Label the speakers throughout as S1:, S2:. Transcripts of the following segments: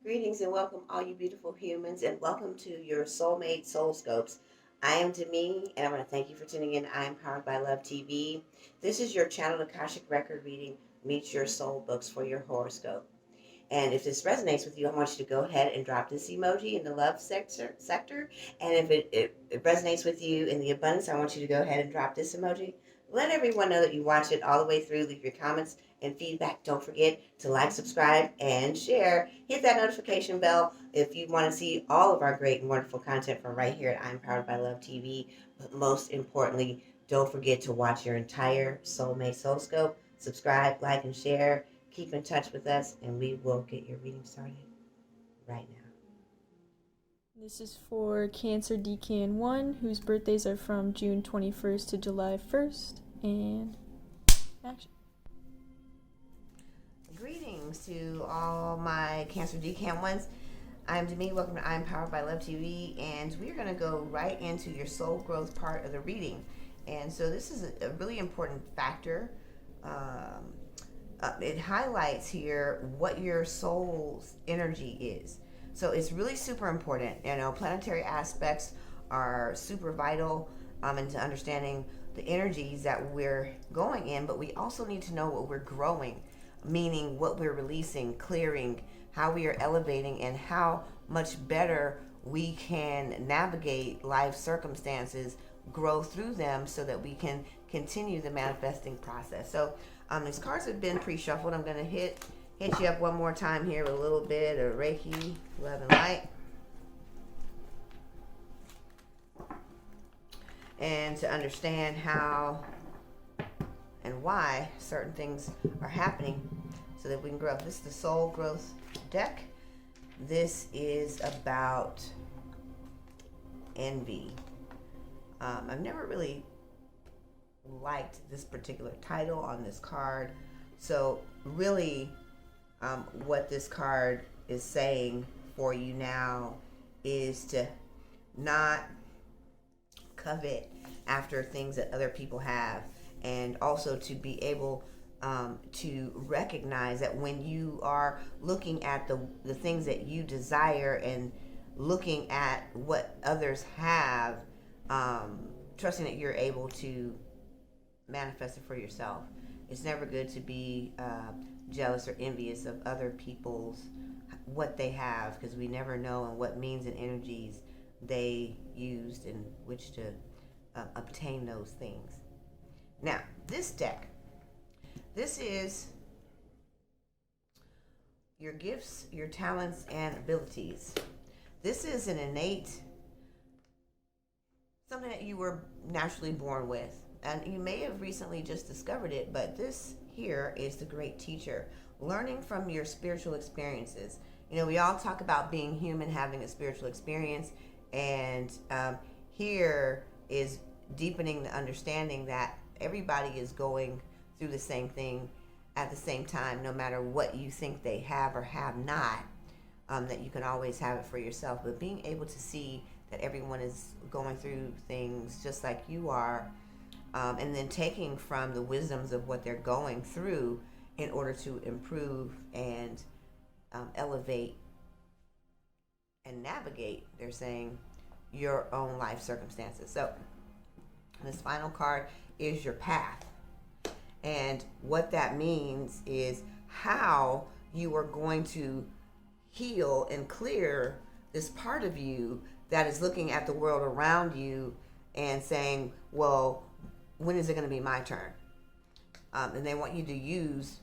S1: Greetings and welcome, all you beautiful humans, and welcome to your soulmate soul scopes. I am Demi, and I want to thank you for tuning in. I am powered by Love TV. This is your channel Akashic Record reading meets your soul books for your horoscope. And if this resonates with you, I want you to go ahead and drop this emoji in the love sector. And if it resonates with you in the abundance, I want you to go ahead and drop this emoji. Let everyone know that you watch it all the way through. Leave your comments and feedback. Don't forget to like, subscribe, and share. Hit that notification bell if you want to see all of our great and wonderful content from right here at I'm Powered by Love TV. But most importantly, don't forget to watch your entire Soulmate Soul Scope. Subscribe, like, and share. Keep in touch with us, and we will get your reading started right now.
S2: This is for Cancer DECAN 1, whose birthdays are from June 21st to July 1st, and action.
S1: Greetings to all my Cancer DECAN ones. I'm Demi. Welcome to I'm Powered by Love TV, and we're going to go right into your soul growth part of the reading. And so this is a really important factor. It highlights here what your soul's energy is. So it's really super important. You know, planetary aspects are super vital into understanding the energies that we're going in, but we also need to know what we're growing, meaning what we're releasing, clearing, how we are elevating, and how much better we can navigate life circumstances, grow through them so that we can continue the manifesting process. So these cards have been pre-shuffled. I'm going to hit you up one more time here with a little bit of Reiki, love and light. And to understand how and why certain things are happening so that we can grow. This is the Soul Growth deck. This is about envy. I've never really liked this particular title on this card. So really what this card is saying for you now is to not covet after things that other people have, and also to be able to recognize that when you are looking at the things that you desire and looking at what others have, trusting that you're able to manifest it for yourself. It's never good to be jealous or envious of other people's what they have, because we never know and what means and energies they used in which to obtain those things. Now, this deck, this is your gifts, your talents, and abilities. This is an innate, something that you were naturally born with. And you may have recently just discovered it, but this here is the great teacher, learning from your spiritual experiences. You know, we all talk about being human, having a spiritual experience, and here is deepening the understanding that everybody is going through the same thing at the same time, no matter what you think they have or have not, that you can always have it for yourself. But being able to see that everyone is going through things just like you are, and then taking from the wisdoms of what they're going through in order to improve and elevate and navigate, they're saying, your own life circumstances. So this final card is your path. And what that means is how you are going to heal and clear this part of you that is looking at the world around you and saying, well, when is it going to be my turn? And they want you to use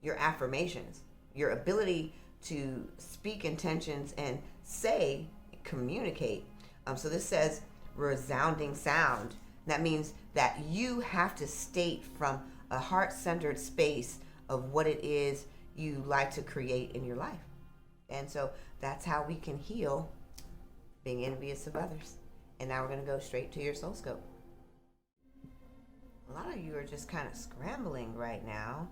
S1: your affirmations, your ability to speak intentions and say, communicate. So this says resounding sound. That means that you have to state from a heart-centered space of what it is you like to create in your life. And so that's how we can heal being envious of others. And now we're going to go straight to your soul scope. A lot of you are just kind of scrambling right now.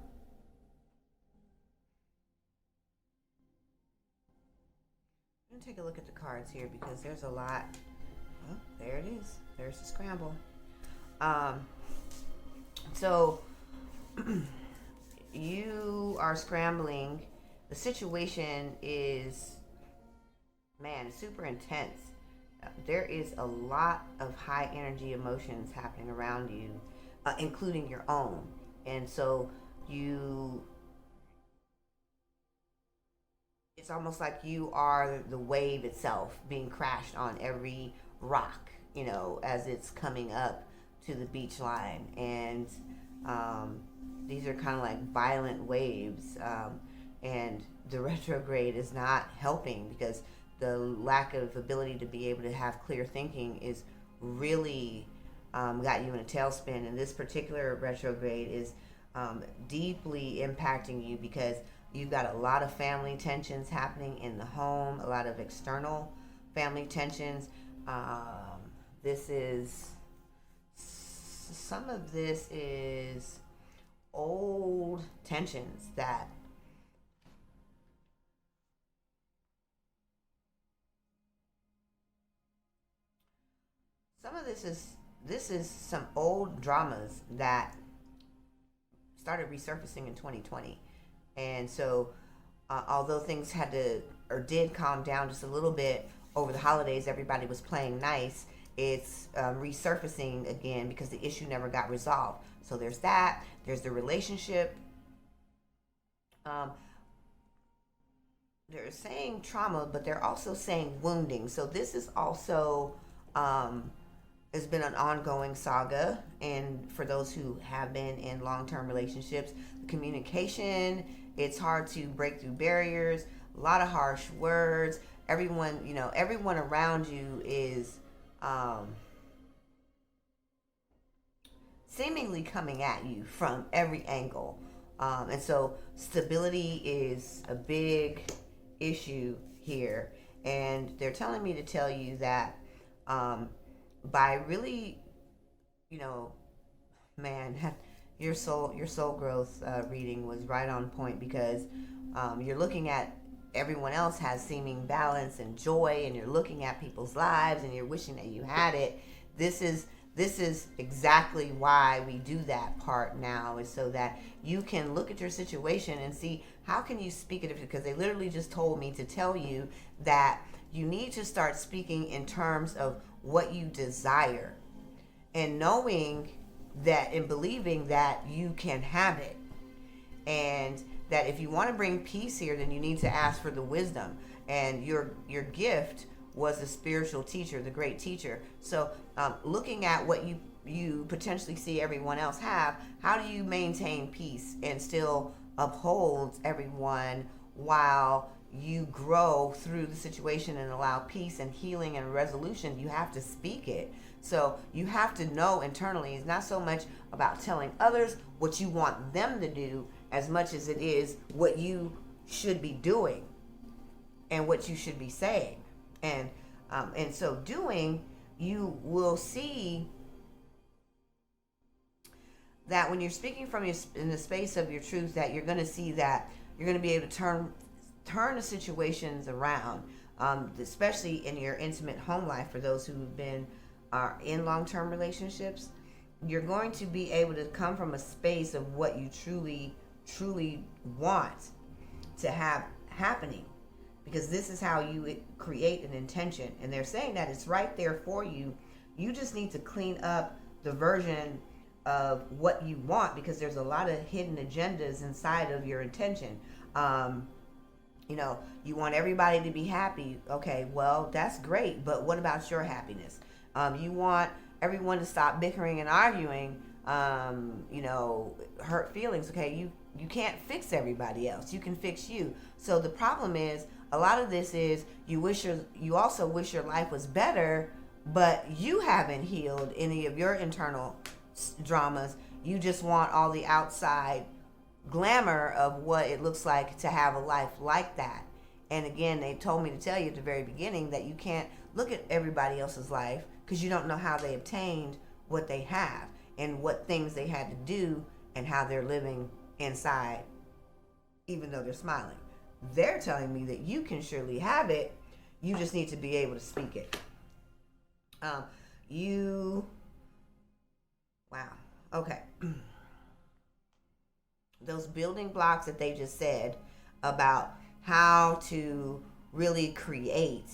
S1: I'm going to take a look at the cards here because there's a lot. Oh, there it is. There's the scramble. So you are scrambling. The situation is man, super intense. There is a lot of high energy emotions happening around you, including your own. And so you, it's almost like you are the wave itself being crashed on every rock, as it's coming up to the beach line. And these are kind of like violent waves. And the retrograde is not helping because the lack of ability to be able to have clear thinking is really got you in a tailspin. And this particular retrograde is deeply impacting you because you've got a lot of family tensions happening in the home, a lot of external family tensions. Some of this is old tensions that some of this is some old dramas that started resurfacing in 2020. And so although things had to or did calm down just a little bit over the holidays, everybody was playing nice. It's resurfacing again because the issue never got resolved. So there's that. There's the relationship. They're saying trauma, but they're also saying wounding. So this is also has been an ongoing saga. And for those who have been in long-term relationships, the communication, it's hard to break through barriers. A lot of harsh words. Everyone around you is seemingly coming at you from every angle. And so stability is a big issue here. And they're telling me to tell you that by really, man, your soul growth reading was right on point because you're looking at everyone else has seeming balance and joy, and you're looking at people's lives and you're wishing that you had it. This is exactly why we do that part now, is so that you can look at your situation and see how can you speak it, because they literally just told me to tell you that you need to start speaking in terms of what you desire and knowing that and believing that you can have it. And that if you want to bring peace here, then you need to ask for the wisdom. And your gift was the spiritual teacher, the great teacher. So looking at what you potentially see everyone else have, how do you maintain peace and still uphold everyone while you grow through the situation and allow peace and healing and resolution? You have to speak it. So you have to know internally. It's not so much about telling others what you want them to do as much as it is what you should be doing and what you should be saying. And so doing, you will see that when you're speaking from in the space of your truth, that you're going to see that you're going to be able to turn the situations around, especially in your intimate home life. For those who are in long-term relationships, you're going to be able to come from a space of what you truly want to have happening, because this is how you create an intention. And they're saying that it's right there for you. You just need to clean up the version of what you want, because there's a lot of hidden agendas inside of your intention. You want everybody to be happy. Okay, well, that's great, but what about your happiness? You want everyone to stop bickering and arguing, hurt feelings. Okay, you can't fix everybody else. You can fix you. So the problem is, a lot of this is you also wish your life was better, but you haven't healed any of your internal dramas. You just want all the outside glamour of what it looks like to have a life like that. And again, they told me to tell you at the very beginning that you can't look at everybody else's life, because you don't know how they obtained what they have and what things they had to do and how they're living inside, even though they're smiling. They're telling me that you can surely have it. You just need to be able to speak it. Wow. Okay. Those building blocks that they just said about how to really create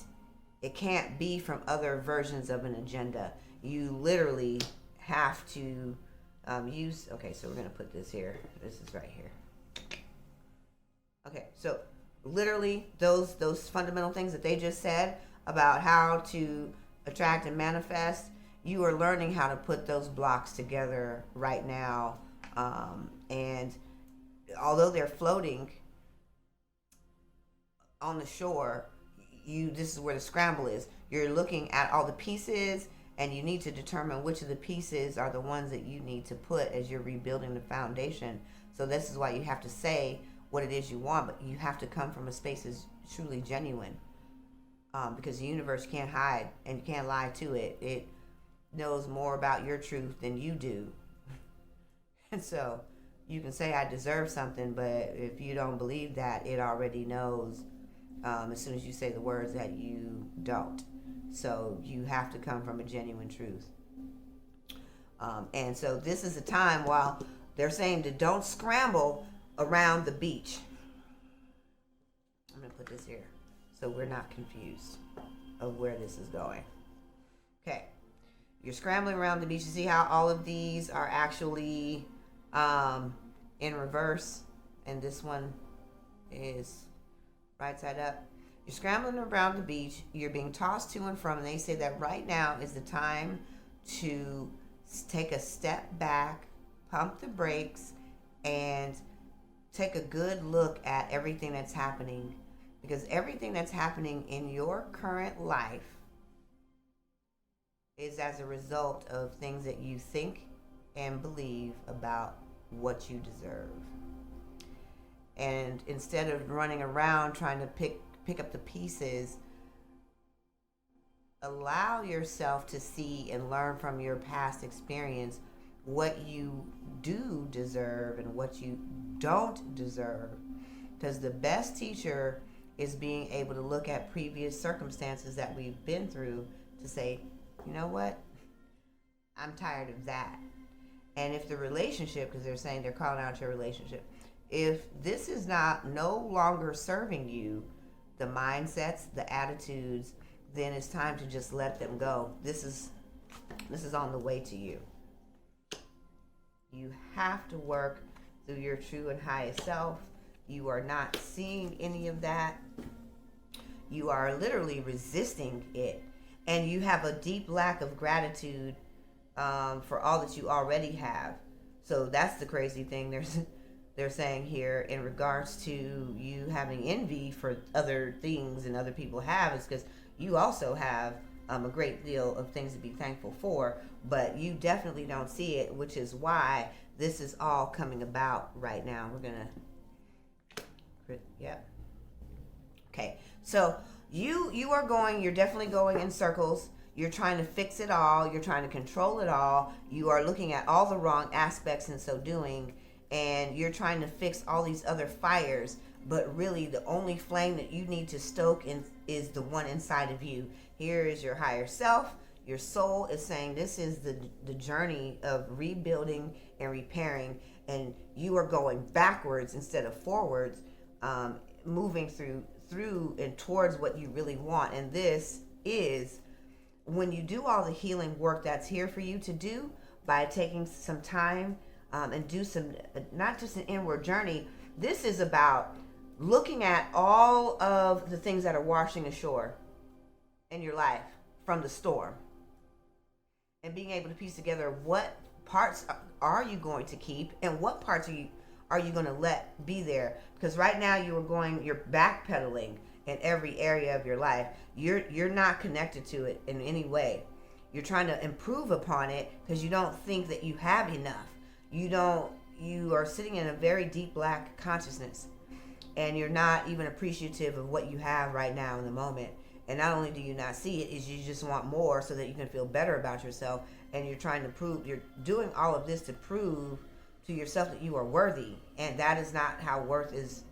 S1: It can't be from other versions of an agenda. You literally have to use. Okay, so we're gonna put this here. This is right here. Okay, so literally those fundamental things that they just said about how to attract and manifest, you are learning how to put those blocks together right now. And although they're floating on the shore, this is where the scramble is. You're looking at all the pieces, and you need to determine which of the pieces are the ones that you need to put as you're rebuilding the foundation. So this is why you have to say what it is you want, but you have to come from a space that's truly genuine, because the universe can't hide and you can't lie to it. It knows more about your truth than you do. And so you can say I deserve something, but if you don't believe that, it already knows as soon as you say the words that you don't. So you have to come from a genuine truth. And so this is a time while they're saying to don't scramble around the beach. I'm going to put this here so we're not confused of where this is going. Okay. You're scrambling around the beach. You see how all of these are actually in reverse, and this one is right side up. You're scrambling around the beach. You're being tossed to and from, and they say that right now is the time to take a step back, pump the brakes, and take a good look at everything that's happening, because everything that's happening in your current life is as a result of things that you think and believe about what you deserve. And instead of running around trying to pick up the pieces, allow yourself to see and learn from your past experience what you do deserve and what you don't deserve. Because the best teacher is being able to look at previous circumstances that we've been through to say, you know what? I'm tired of that. And if the relationship, because they're saying they're calling out your relationship, if this is no longer serving you, the mindsets, the attitudes, then it's time to just let them go. This is on the way to you. You have to work through your true and highest self. You are not seeing any of that. You are literally resisting it. And you have a deep lack of gratitude for all that you already have. So that's the crazy thing they're saying here in regards to you having envy for other things and other people have, is because you also have a great deal of things to be thankful for, but you definitely don't see it, which is why this is all coming about right now. We're gonna, yep. Okay, so you're definitely going in circles. You're trying to fix it all. You're trying to control it all. You are looking at all the wrong aspects in so doing, and you're trying to fix all these other fires, but really the only flame that you need to stoke is the one inside of you. Here is your higher self. Your soul is saying this is the journey of rebuilding and repairing, and you are going backwards instead of forwards, moving through and towards what you really want. And this is when you do all the healing work that's here for you to do by taking some time and do some, not just an inward journey. This is about looking at all of the things that are washing ashore in your life from the storm and being able to piece together what parts are you going to keep and what parts are you going to let be there. Because right now you're backpedaling in every area of your life. You're not connected to it in any way. You're trying to improve upon it because you don't think that you have enough. You are sitting in a very deep black consciousness, and you're not even appreciative of what you have right now in the moment. And not only do you not see it, is you just want more so that you can feel better about yourself. And you're trying to you're doing all of this to prove to yourself that you are worthy. And that is not how worth is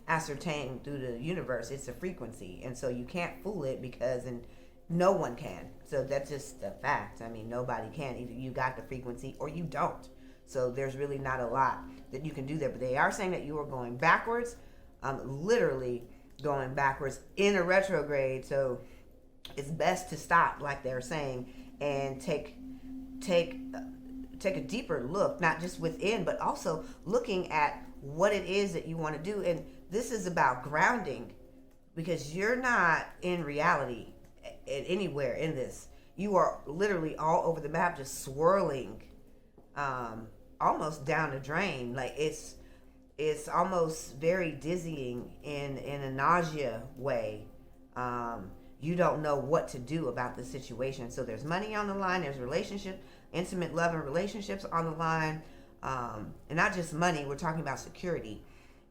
S1: ascertained through the universe. It's a frequency. And so you can't fool it and no one can. So that's just a fact. I mean, nobody can. Either you got the frequency or you don't. So there's really not a lot that you can do there. But they are saying that you are going backwards, literally going backwards in a retrograde. So it's best to stop, like they're saying, and take a deeper look, not just within, but also looking at what it is that you want to do. And this is about grounding, because you're not in reality anywhere in this. You are literally all over the map, just swirling, almost down the drain. Like it's almost very dizzying in a nausea way. You don't know what to do about the situation. So there's money on the line, there's relationship, intimate love and relationships on the line, and not just money, we're talking about security.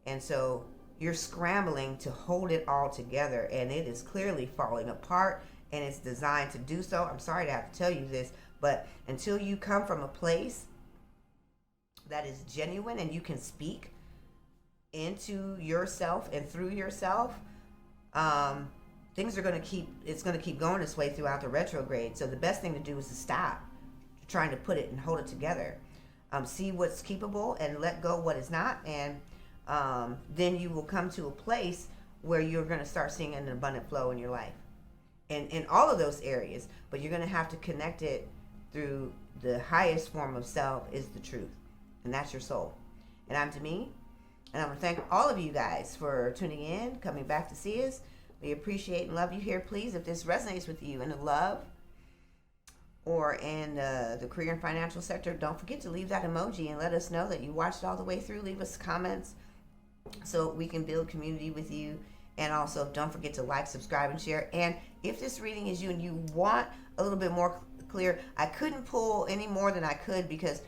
S1: And so you're scrambling to hold it all together, and it is clearly falling apart, and it's designed to do so. I'm sorry to have to tell you this, but until you come from a place that is genuine and you can speak into yourself and through yourself, things are going to keep going this way throughout the retrograde. So the best thing to do is to stop trying to put it and hold it together. See what's keepable and let go what is not, and then you will come to a place where you're going to start seeing an abundant flow in your life, and in all of those areas. But you're going to have to connect it through the highest form of self, is the truth, and that's your soul. And I'm Demi, and I want to thank all of you guys for tuning in, coming back to see us. We appreciate and love you here. Please, if this resonates with you in the love or in the career and financial sector, don't forget to leave that emoji and let us know that you watched all the way through. Leave us comments so we can build community with you. And also, don't forget to like, subscribe, and share. And if this reading is you and you want a little bit more clear, I couldn't pull any more than I could, because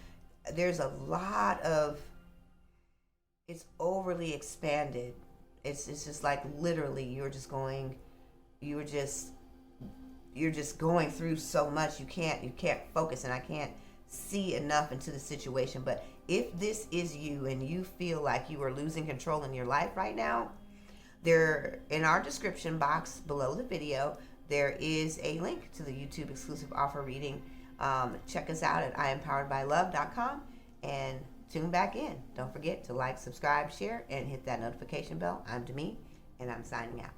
S1: there's a lot of, it's overly expanded. It's just like literally you're just going through so much, you can't focus, and I can't see enough into the situation. But if this is you and you feel like you are losing control in your life right now, there, in our description box below the video, there is a link to the YouTube exclusive offer reading. Check us out at IempoweredByLove.com and tune back in. Don't forget to like, subscribe, share, and hit that notification bell. I'm Demi, and I'm signing out.